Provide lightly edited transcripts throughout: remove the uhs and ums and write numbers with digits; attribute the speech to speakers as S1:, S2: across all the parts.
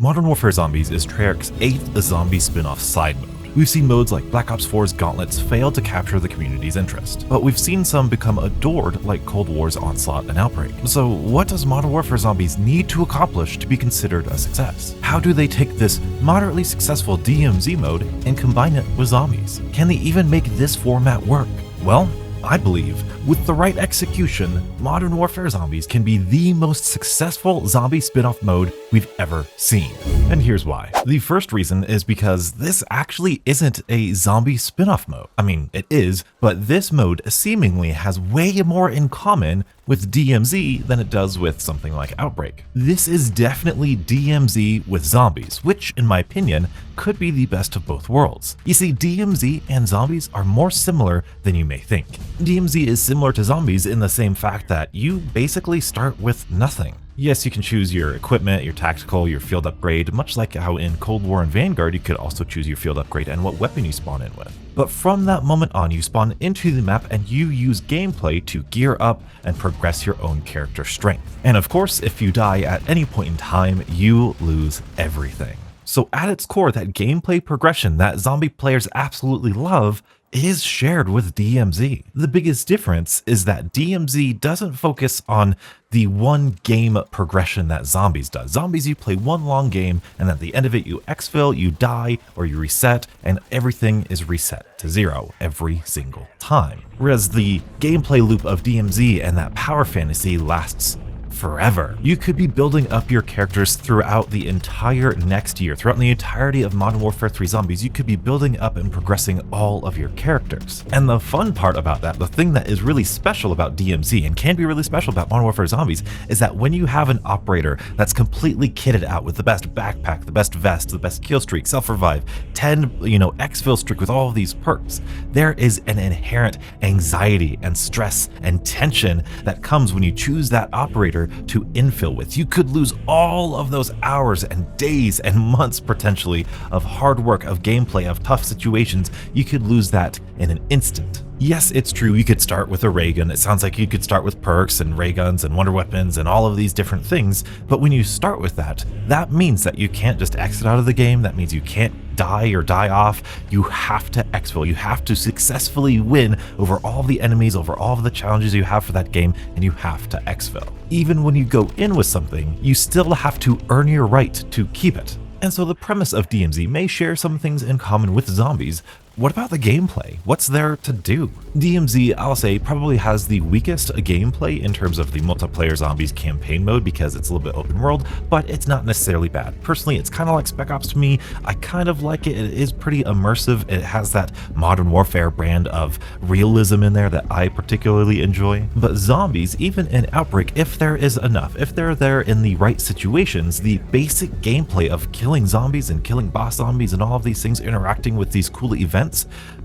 S1: Modern Warfare Zombies is Treyarch's 8th zombie spin-off side mode. We've seen modes like Black Ops 4's Gauntlets fail to capture the community's interest, but we've seen some become adored like Cold War's Onslaught and Outbreak. So what does Modern Warfare Zombies need to accomplish to be considered a success? How do they take this moderately successful DMZ mode and combine it with zombies? Can they even make this format work? Well, I believe with the right execution, Modern Warfare Zombies can be the most successful zombie spin-off mode we've ever seen. And here's why. The first reason is because this actually isn't a zombie spin-off mode. I mean, it is, but this mode seemingly has way more in common with DMZ than it does with something like Outbreak. This is definitely DMZ with zombies, which, in my opinion, could be the best of both worlds. You see, DMZ and zombies are more similar than you may think. DMZ is similar to zombies in the same fact that you basically start with nothing. Yes, you can choose your equipment, your tactical, your field upgrade, much like how in Cold War and Vanguard you could also choose your field upgrade and what weapon you spawn in with. But from that moment on, you spawn into the map and you use gameplay to gear up and progress your own character strength. And of course, if you die at any point in time, you lose everything. So at its core, that gameplay progression that zombie players absolutely love is shared with DMZ. The biggest difference is that DMZ doesn't focus on the one game progression that zombies does. Zombies, you play one long game and at the end of it you exfil, you die, or you reset, and everything is reset to 0 every single time. Whereas the gameplay loop of DMZ and that power fantasy lasts forever. You could be building up your characters throughout the entire next year. Throughout the entirety of Modern Warfare 3 Zombies, you could be building up and progressing all of your characters. And the fun part about that, the thing that is really special about DMZ and can be really special about Modern Warfare Zombies, is that when you have an operator that's completely kitted out with the best backpack, the best vest, the best kill streak, self-revive, 10, exfil streak with all of these perks, there is an inherent anxiety and stress and tension that comes when you choose that operator to infill with. You could lose all of those hours and days and months potentially of hard work, of gameplay, of tough situations. You could lose that in an instant. Yes, it's true, you could start with a ray gun. It sounds like you could start with perks and ray guns and wonder weapons and all of these different things, but when you start with that, that means that you can't just exit out of the game. That means you can't die or die off. You have to exfil. You have to successfully win over all the enemies, over all of the challenges you have for that game, and you have to exfil. Even when you go in with something, you still have to earn your right to keep it. And so the premise of DMZ may share some things in common with zombies. What about the gameplay? What's there to do? DMZ, I'll say, probably has the weakest gameplay in terms of the multiplayer zombies campaign mode because it's a little bit open world, but it's not necessarily bad. Personally, it's kind of like Spec Ops to me. I kind of like it. It is pretty immersive. It has that Modern Warfare brand of realism in there that I particularly enjoy. But zombies, even in Outbreak, if there is enough, if they're there in the right situations, the basic gameplay of killing zombies and killing boss zombies and all of these things interacting with these cool events,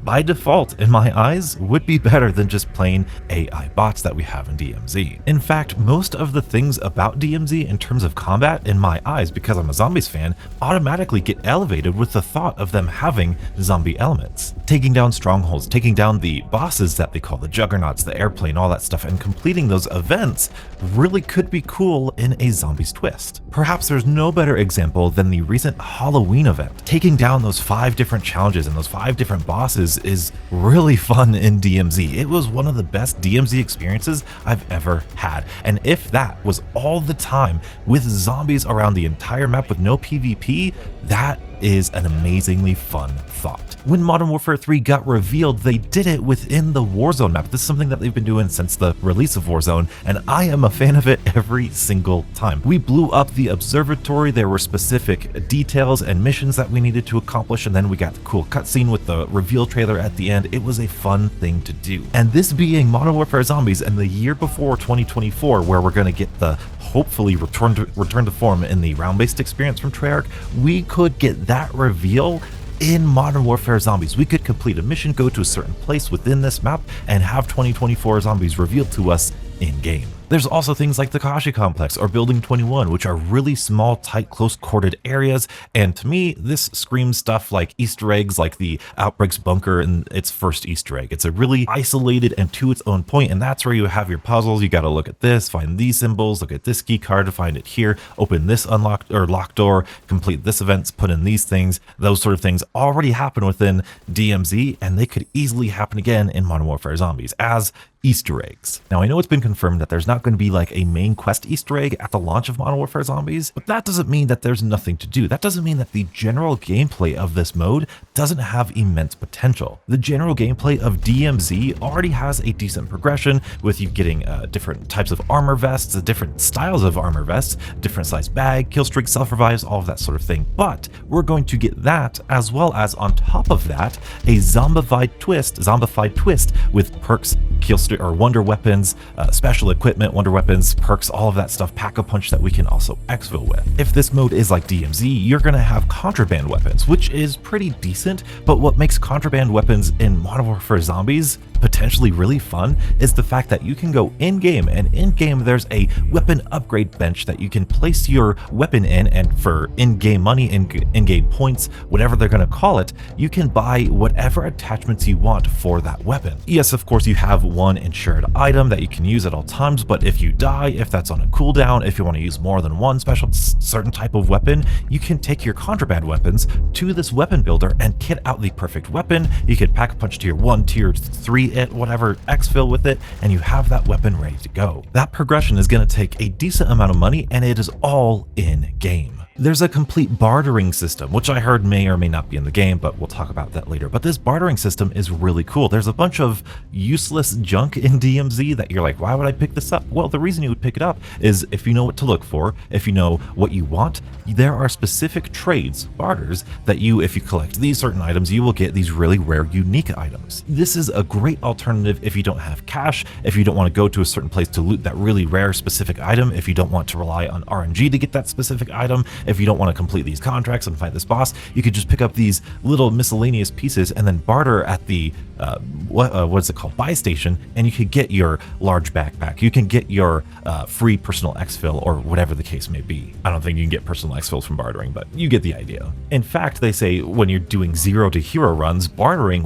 S1: by default, in my eyes, would be better than just plain AI bots that we have in DMZ. In fact, most of the things about DMZ in terms of combat, in my eyes, because I'm a zombies fan, automatically get elevated with the thought of them having zombie elements. Taking down strongholds, taking down the bosses that they call the juggernauts, the airplane, all that stuff, and completing those events really could be cool in a zombies twist. Perhaps there's no better example than the recent Halloween event. Taking down those 5 different challenges and those 5 different bosses is really fun in DMZ. It was one of the best DMZ experiences I've ever had. And if that was all the time with zombies around the entire map with no PvP, that is an amazingly fun thought. When Modern Warfare 3 got revealed, they did it within the Warzone map. This is something that they've been doing since the release of Warzone, and I am a fan of it every single time. We blew up the observatory. There were specific details and missions that we needed to accomplish, and then we got the cool cutscene with the reveal trailer at the end. It was a fun thing to do. And this being Modern Warfare Zombies and the year before 2024, where we're going to get the hopefully return to form in the round-based experience from Treyarch, we could get that reveal in Modern Warfare Zombies. We could complete a mission, go to a certain place within this map, and have 2024 Zombies revealed to us in-game. There's also things like the Kashi Complex or Building 21, which are really small, tight, close corded areas, and to me this screams stuff like Easter eggs, like the Outbreak's bunker in its first Easter egg. It's a really isolated and to its own point, and that's where you have your puzzles. You got to look at this, find these symbols, look at this key card to find it here, open this unlocked or locked door, complete this event, put in these things. Those sort of things already happen within DMZ, and they could easily happen again in Modern Warfare Zombies as Easter eggs. Now, I know it's been confirmed that there's not going to be like a main quest Easter egg at the launch of Modern Warfare Zombies, but that doesn't mean that there's nothing to do. That doesn't mean that the general gameplay of this mode doesn't have immense potential. The general gameplay of DMZ already has a decent progression, with you getting different types of armor vests, different styles of armor vests, different size bag, kill streak, self-revives, all of that sort of thing. But we're going to get that, as well as on top of that, a zombified twist with perks, kill streak, or wonder weapons, special equipment, wonder weapons, perks, all of that stuff, pack-a-punch that we can also exfil with. If this mode is like DMZ, you're going to have contraband weapons, which is pretty decent, but what makes contraband weapons in Modern Warfare Zombies potentially really fun is the fact that you can go in-game, and in-game there's a weapon upgrade bench that you can place your weapon in, and for in-game money, in-game points, whatever they're going to call it, you can buy whatever attachments you want for that weapon. Yes, of course, you have one insured item that you can use at all times, but if you die, if that's on a cooldown, if you want to use more than one special certain type of weapon, you can take your contraband weapons to this weapon builder and kit out the perfect weapon. You can pack a punch tier 1, tier 3, whatever, exfil with it, and you have that weapon ready to go. That progression is going to take a decent amount of money, and it is all in game. There's a complete bartering system, which I heard may or may not be in the game, but we'll talk about that later. But this bartering system is really cool. There's a bunch of useless junk in DMZ that you're like, why would I pick this up? Well, the reason you would pick it up is if you know what to look for, if you know what you want, there are specific trades, barters, that if you collect these certain items, you will get these really rare, unique items. This is a great alternative if you don't have cash, if you don't want to go to a certain place to loot that really rare specific item, if you don't want to rely on RNG to get that specific item, if you don't want to complete these contracts and fight this boss, you could just pick up these little miscellaneous pieces and then barter at the what's it called, buy station, and you could get your large backpack, you can get your free personal exfil, or whatever the case may be. I don't think you can get personal exfils from bartering, but you get the idea. In fact, they say when you're doing 0 to hero runs, bartering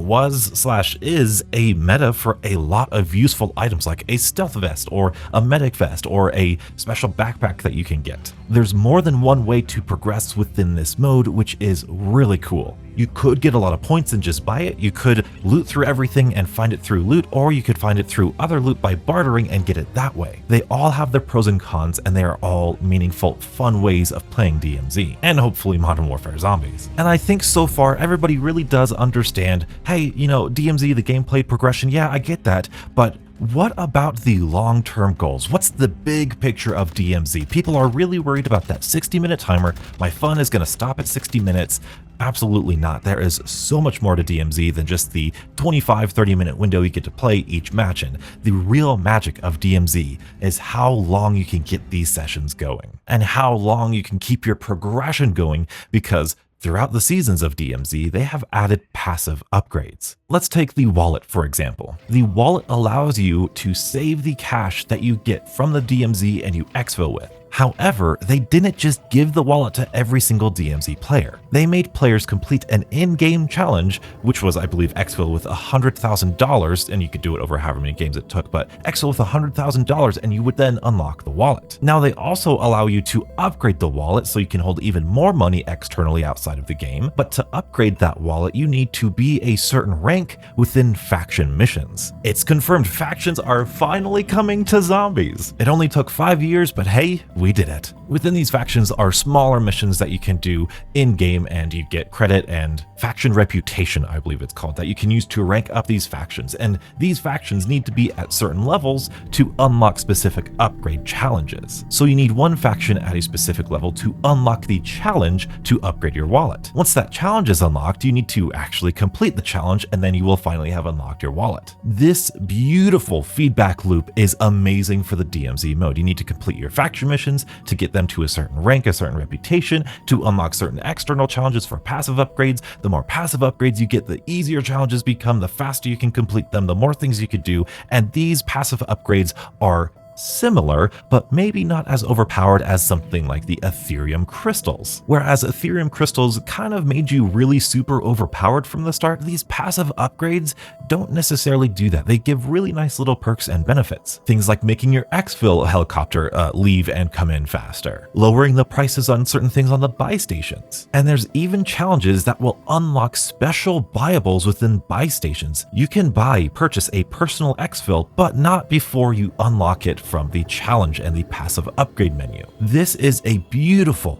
S1: is a meta for a lot of useful items like a stealth vest or a medic vest or a special backpack that you can get. There's more than one way to progress within this mode, which is really cool. You could get a lot of points and just buy it, you could loot through everything and find it through loot, or you could find it through other loot by bartering and get it that way. They all have their pros and cons, and they are all meaningful, fun ways of playing DMZ, and hopefully Modern Warfare Zombies. And I think so far everybody really does understand, hey, DMZ, the gameplay progression, yeah, I get that, but what about the long-term goals? What's the big picture of DMZ? People are really worried about that 60-minute timer. My fun is going to stop at 60 minutes. Absolutely not. There is so much more to DMZ than just the 25-30-minute window you get to play each match in. The real magic of DMZ is how long you can get these sessions going and how long you can keep your progression going, because throughout the seasons of DMZ, they have added passive upgrades. Let's take the wallet, for example. The wallet allows you to save the cash that you get from the DMZ and you exfil with. However, they didn't just give the wallet to every single DMZ player. They made players complete an in-game challenge, which was, I believe, exfil with $100,000, and you could do it over however many games it took, but exfil with $100,000 and you would then unlock the wallet. Now, they also allow you to upgrade the wallet so you can hold even more money externally outside of the game, but to upgrade that wallet, you need to be a certain rank within faction missions. It's confirmed factions are finally coming to Zombies. It only took 5 years, but hey, we did it. Within these factions are smaller missions that you can do in-game, and you get credit and faction reputation, I believe it's called, that you can use to rank up these factions. And these factions need to be at certain levels to unlock specific upgrade challenges. So you need one faction at a specific level to unlock the challenge to upgrade your wallet. Once that challenge is unlocked, you need to actually complete the challenge, and then you will finally have unlocked your wallet. This beautiful feedback loop is amazing for the DMZ mode. You need to complete your faction missions to get them to a certain rank, a certain reputation, to unlock certain external challenges for passive upgrades. The more passive upgrades you get, the easier challenges become, the faster you can complete them, the more things you could do, and these passive upgrades are similar, but maybe not as overpowered as something like the Ethereum crystals. Whereas Ethereum crystals kind of made you really super overpowered from the start, these passive upgrades don't necessarily do that. They give really nice little perks and benefits. Things like making your exfil helicopter leave and come in faster, lowering the prices on certain things on the buy stations. And there's even challenges that will unlock special buyables within buy stations. You can purchase a personal exfil, but not before you unlock it from the challenge and the passive upgrade menu. This is a beautiful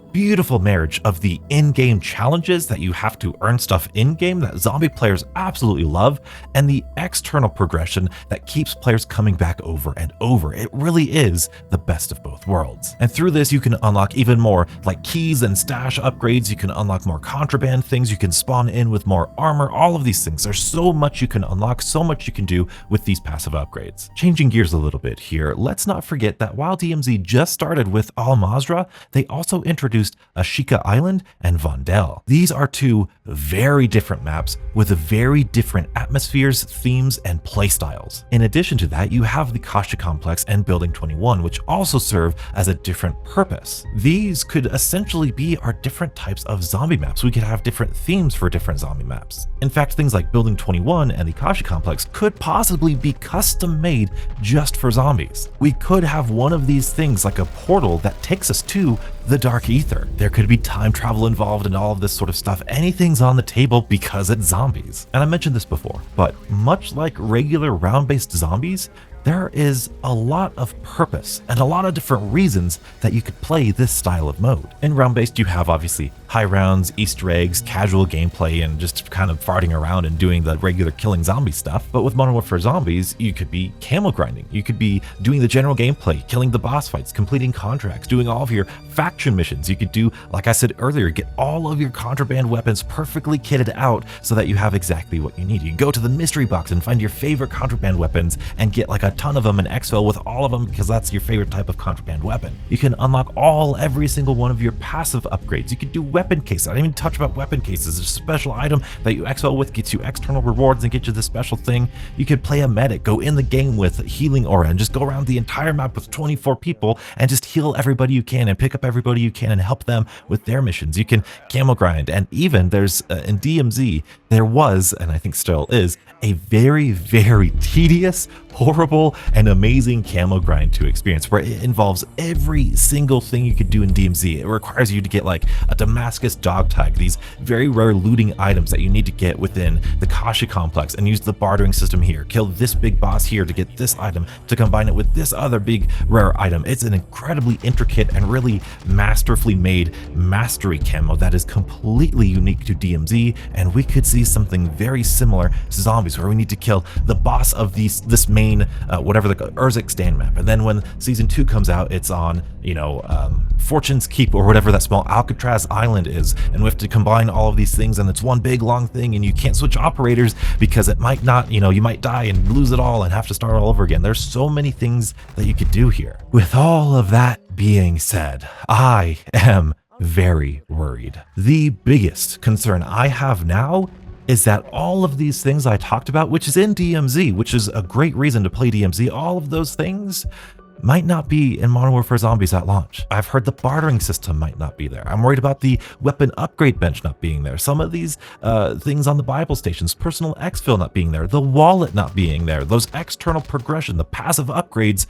S1: marriage of the in-game challenges that you have to earn stuff in-game that zombie players absolutely love, and the external progression that keeps players coming back over and over. It really is the best of both worlds. And through this, you can unlock even more like keys and stash upgrades. You can unlock more contraband things. You can spawn in with more armor, all of these things. There's so much you can unlock, so much you can do with these passive upgrades. Changing gears a little bit here, let's not forget that while DMZ just started with Al Mazrah, they also introduced Ashika Island and Vondel. These are two very different maps with very different atmospheres, themes, and playstyles. In addition to that, you have the Kasha Complex and Building 21, which also serve as a different purpose. These could essentially be our different types of zombie maps. We could have different themes for different zombie maps. In fact, things like Building 21 and the Kasha Complex could possibly be custom made just for zombies. We could have one of these things like a portal that takes us to the Dark Ether. There could be time travel involved and all of this sort of stuff. Anything's on the table because it's zombies. And I mentioned this before, but much like regular round-based zombies, there is a lot of purpose and a lot of different reasons that you could play this style of mode. In round-based, you have obviously high rounds, Easter eggs, casual gameplay, and just kind of farting around and doing the regular killing zombie stuff. But with Modern Warfare Zombies, you could be camo grinding. You could be doing the general gameplay, killing the boss fights, completing contracts, doing all of your faction missions. You could do, like I said earlier, get all of your contraband weapons perfectly kitted out so that you have exactly what you need. You go to the mystery box and find your favorite contraband weapons and get like a ton of them and exfil with all of them because that's your favorite type of contraband weapon. You can unlock every single one of your passive upgrades. You could do weapon cases. I didn't even touch about weapon cases. There's a special item that you exfil with, gets you external rewards and get you this special thing. You could play a medic, go in the game with healing aura and just go around the entire map with 24 people and just heal everybody you can and pick up everybody you can and help them with their missions. You can camo grind, and even there's in DMZ there was, and I think still is, a very tedious, horrible, and amazing camo grind to experience where it involves every single thing you could do in DMZ. It requires you to get like a Damascus dog tag, these very rare looting items that you need to get within the Kasha Complex, and use the bartering system here, kill this big boss here to get this item, to combine it with this other big rare item. It's an incredibly intricate and really masterfully made mastery camo that is completely unique to DMZ, and we could see something very similar to Zombies, where we need to kill the boss of this main whatever the Urzikstan map, and then when season 2 comes out, it's on, you know, Fortune's Keep or whatever that small Alcatraz island is, and we have to combine all of these things, and it's one big long thing, and you can't switch operators because it might not, you know, you might die and lose it all and have to start all over again. There's so many things that you could do here. With all of that being said, I am very worried. The biggest concern I have now is that all of these things I talked about, which is in DMZ, which is a great reason to play DMZ, all of those things might not be in Modern Warfare Zombies at launch. I've heard the bartering system might not be there. I'm worried about the weapon upgrade bench not being there. Some of these things on the Bible stations, personal exfil not being there, the wallet not being there, those external progression, the passive upgrades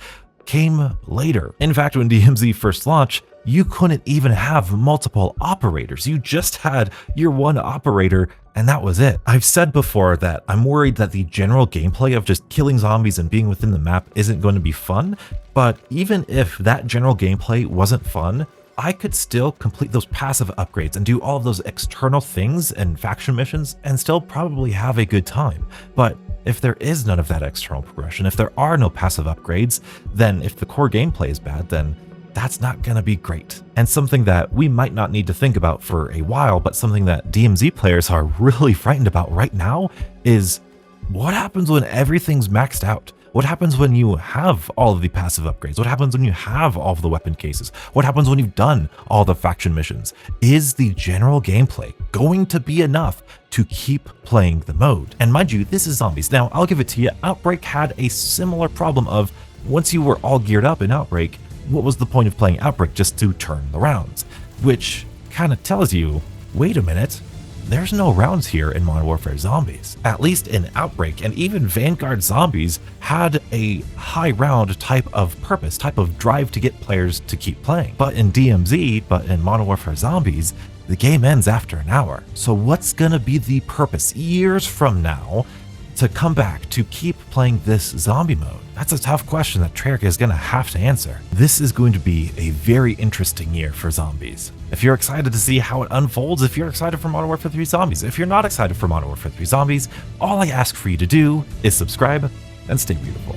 S1: came later. In fact, when DMZ first launched, you couldn't even have multiple operators. You just had your one operator, and that was it. I've said before that I'm worried that the general gameplay of just killing zombies and being within the map isn't going to be fun, but even if that general gameplay wasn't fun, I could still complete those passive upgrades and do all of those external things and faction missions and still probably have a good time. But if there is none of that external progression, if there are no passive upgrades, then if the core gameplay is bad, then that's not going to be great. And something that we might not need to think about for a while, but something that DMZ players are really frightened about right now is what happens when everything's maxed out? What happens when you have all of the passive upgrades? What happens when you have all of the weapon cases? What happens when you've done all the faction missions? Is the general gameplay going to be enough to keep playing the mode? And mind you, this is Zombies. Now, I'll give it to you, Outbreak had a similar problem of Once you were all geared up in Outbreak, what was the point of playing Outbreak just to turn the rounds? Which kind of tells you, wait a minute, there's no rounds here in Modern Warfare Zombies. At least in Outbreak, and even Vanguard Zombies had a high round type of purpose, type of drive to get players to keep playing. But in Modern Warfare Zombies, the game ends after an hour. So what's gonna be the purpose years from now to come back to keep playing this zombie mode? That's a tough question that Treyarch is going to have to answer. This is going to be a very interesting year for zombies. If you're excited to see how it unfolds, if you're excited for Modern Warfare 3 Zombies, if you're not excited for Modern Warfare 3 Zombies, all I ask for you to do is subscribe and stay beautiful.